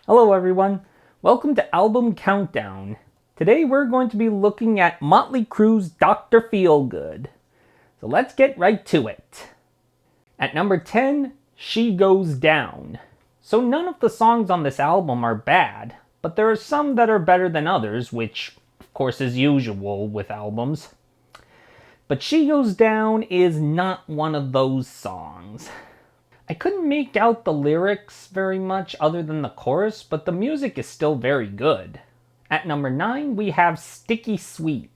Hello everyone, welcome to Album Countdown. Today we're going to be looking at Motley Crue's Dr. Feelgood. So let's get right to it. At number 10, She Goes Down. So none of the songs on this album are bad, but there are some that are better than others, which of course is usual with albums. But She Goes Down is not one of those songs. I couldn't make out the lyrics very much other than the chorus, but the music is still very good. At number 9, we have Sticky Sweet.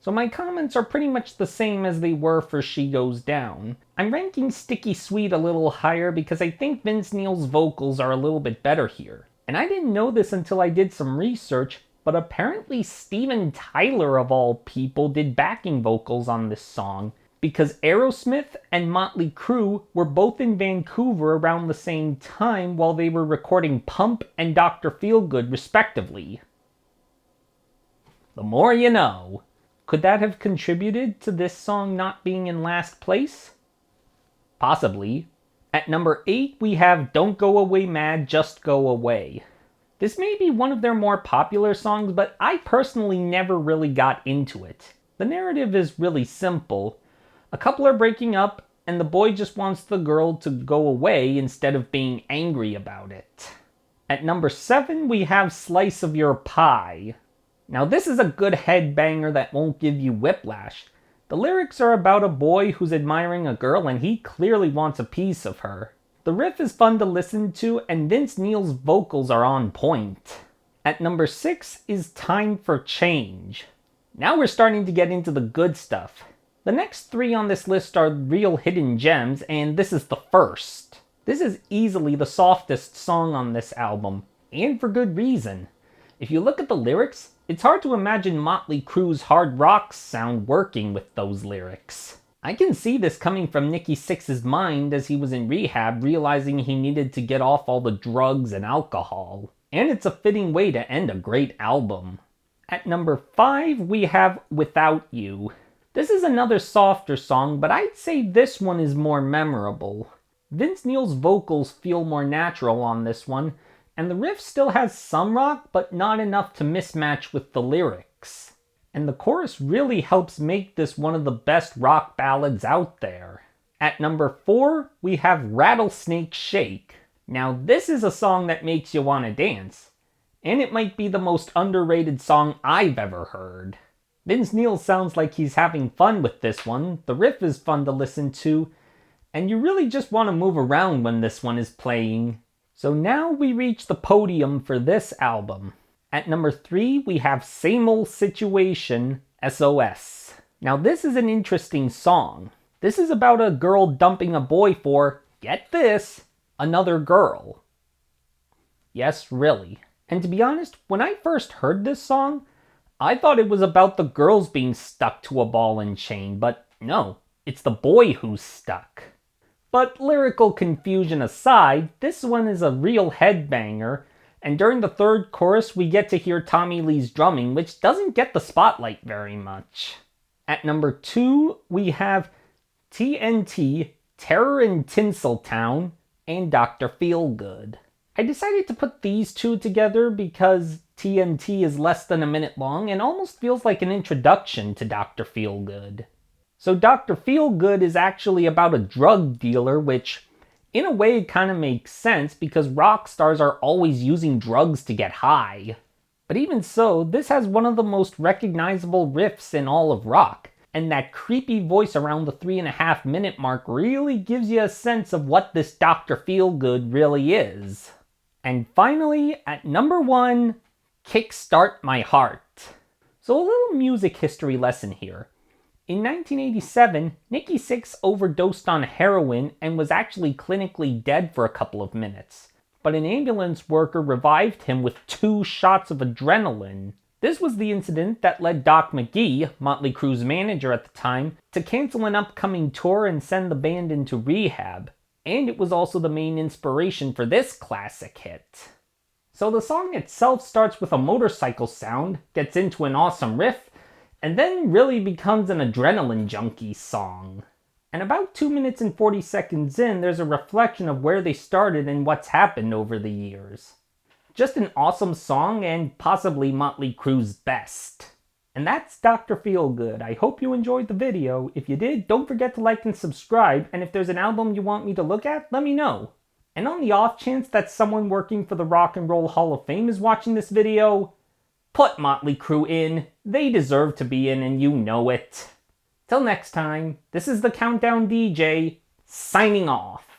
So my comments are pretty much the same as they were for She Goes Down. I'm ranking Sticky Sweet a little higher because I think Vince Neil's vocals are a little bit better here. And I didn't know this until I did some research, but apparently Steven Tyler of all people did backing vocals on this song, because Aerosmith and Motley Crue were both in Vancouver around the same time while they were recording Pump and Dr. Feelgood respectively. The more you know. Could that have contributed to this song not being in last place? Possibly. At number 8 we have Don't Go Away Mad, Just Go Away. This may be one of their more popular songs, but I personally never really got into it. The narrative is really simple. A couple are breaking up, and the boy just wants the girl to go away instead of being angry about it. At number 7, we have Slice of Your Pie. Now this is a good headbanger that won't give you whiplash. The lyrics are about a boy who's admiring a girl and he clearly wants a piece of her. The riff is fun to listen to, and Vince Neil's vocals are on point. At number 6 is Time for Change. Now we're starting to get into the good stuff. The next 3 on this list are real hidden gems, and this is the first. This is easily the softest song on this album, and for good reason. If you look at the lyrics, it's hard to imagine Motley Crue's hard rock sound working with those lyrics. I can see this coming from Nikki Sixx's mind as he was in rehab, realizing he needed to get off all the drugs and alcohol. And it's a fitting way to end a great album. At number 5, we have Without You. This is another softer song, but I'd say this one is more memorable. Vince Neil's vocals feel more natural on this one, and the riff still has some rock, but not enough to mismatch with the lyrics. And the chorus really helps make this one of the best rock ballads out there. At number 4, we have Rattlesnake Shake. Now this is a song that makes you want to dance, and it might be the most underrated song I've ever heard. Vince Neil sounds like he's having fun with this one, the riff is fun to listen to, and you really just want to move around when this one is playing. So now we reach the podium for this album. At number 3, we have Same Ol' Situation, SOS. Now this is an interesting song. This is about a girl dumping a boy for, get this, another girl. Yes, really. And to be honest, when I first heard this song, I thought it was about the girls being stuck to a ball and chain, but no, it's the boy who's stuck. But lyrical confusion aside, this one is a real headbanger, and during the third chorus we get to hear Tommy Lee's drumming, which doesn't get the spotlight very much. At number 2, we have TNT, Terror in Tinseltown, and Dr. Feelgood. I decided to put these two together because TNT is less than a minute long and almost feels like an introduction to Dr. Feelgood. So Dr. Feelgood is actually about a drug dealer, which in a way kind of makes sense because rock stars are always using drugs to get high. But even so, this has one of the most recognizable riffs in all of rock, and that creepy voice around the 3.5 minute mark really gives you a sense of what this Dr. Feelgood really is. And finally, at number 1, Kickstart My Heart. So a little music history lesson here. In 1987, Nikki Sixx overdosed on heroin and was actually clinically dead for a couple of minutes. But an ambulance worker revived him with 2 shots of adrenaline. This was the incident that led Doc McGee, Motley Crue's manager at the time, to cancel an upcoming tour and send the band into rehab. And it was also the main inspiration for this classic hit. So the song itself starts with a motorcycle sound, gets into an awesome riff, and then really becomes an adrenaline junkie song. And about 2 minutes and 40 seconds in, there's a reflection of where they started and what's happened over the years. Just an awesome song and possibly Motley Crue's best. And that's Dr. Feelgood. I hope you enjoyed the video. If you did, don't forget to like and subscribe, and if there's an album you want me to look at, let me know. And on the off chance that someone working for the Rock and Roll Hall of Fame is watching this video, put Motley Crue in. They deserve to be in, and you know it. Till next time, this is the Countdown DJ, signing off.